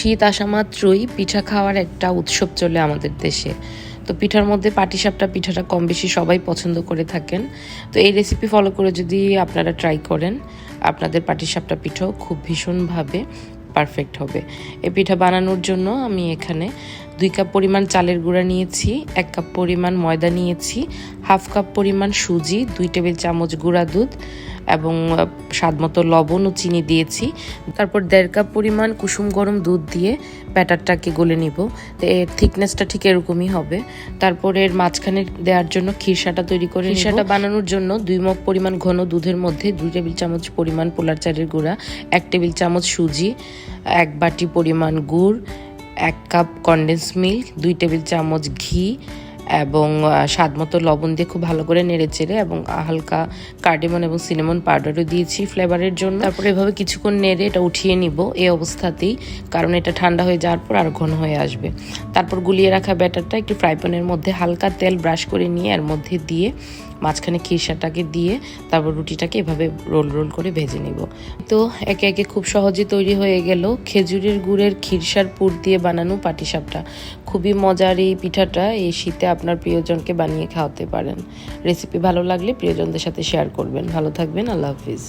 শীত আসা মাত্রই পিঠা খাওয়ার একটা উৎসব চলে আমাদের দেশে। তো পিঠার মধ্যে পাটিসাপটা পিঠাটা কম বেশি সবাই পছন্দ করে থাকেন। তো এই রেসিপি ফলো করে যদি আপনারা ট্রাই করেন, আপনাদের পাটিসাপটা পিঠাও খুব ভীষণভাবে পারফেক্ট হবে। এই পিঠা বানানোর জন্য আমি এখানে 2 কাপ পরিমাণ চালের গুঁড়া নিয়েছি, 1 কাপ পরিমাণ ময়দা নিয়েছি, হাফ কাপ পরিমাণ সুজি, 2 টেবিল চামচ গুঁড়া দুধ এবং স্বাদমতো লবণ ও চিনি দিয়েছি। তারপর 1.5 কাপ পরিমাণ কুসুম গরম দুধ দিয়ে ব্যাটারটাকে গলে নিব। তো এর থিকনেসটা ঠিক এরকমই হবে। তারপর এর মাঝখানে দেওয়ার জন্য খিরসাটা তৈরি করে নিব। খিরসাটা বানানোর জন্য 2 মগ পরিমাণ ঘন দুধের মধ্যে 2 টেবিল চামচ পরিমাণ পোলার চালের গুঁড়া, 1 টেবিল চামচ সুজি, 1 বাটি পরিমাণ গুড়, 1 কাপ কনডেন্স মিল্ক, 2 টেবিল চামচ ঘি এবং স্বাদমতো লবণ দিয়ে খুব ভালো করে নেড়েচেড়ে এবং হালকা কার্ডামন এবং সিনামন পাউডারও দিয়েছি ফ্লেভারের জন্য। তারপরে এভাবে কিছুক্ষণ নেড়ে এটা উঠিয়ে নিব এই অবস্থাতেই, কারণ এটা ঠান্ডা হয়ে যাওয়ার পর আর ঘন হয়ে আসবে। তারপর গুলিয়ে রাখা ব্যাটারটা একটু ফ্রাই প্যানের মধ্যে হালকা তেল ব্রাশ করে নিয়ে এর মধ্যে দিয়ে মাঝখানে খিরসাটাকে দিয়ে তারপর রুটিটাকে এভাবে রোল রোল করে ভেজে নিব। তো একে একে খুব সহজে তৈরি হয়ে গেল খেজুরের গুড়ের খিরসার পুর দিয়ে বানানো পাটিসাপটা। খুবই মজার এই পিঠাটা এই শীতে আপনার প্রিয়জনকে বানিয়ে খাওয়াতে পারেন। রেসিপি ভালো লাগলে প্রিয়জনদের সাথে শেয়ার করবেন। ভালো থাকবেন। আল্লাহ হাফিজ।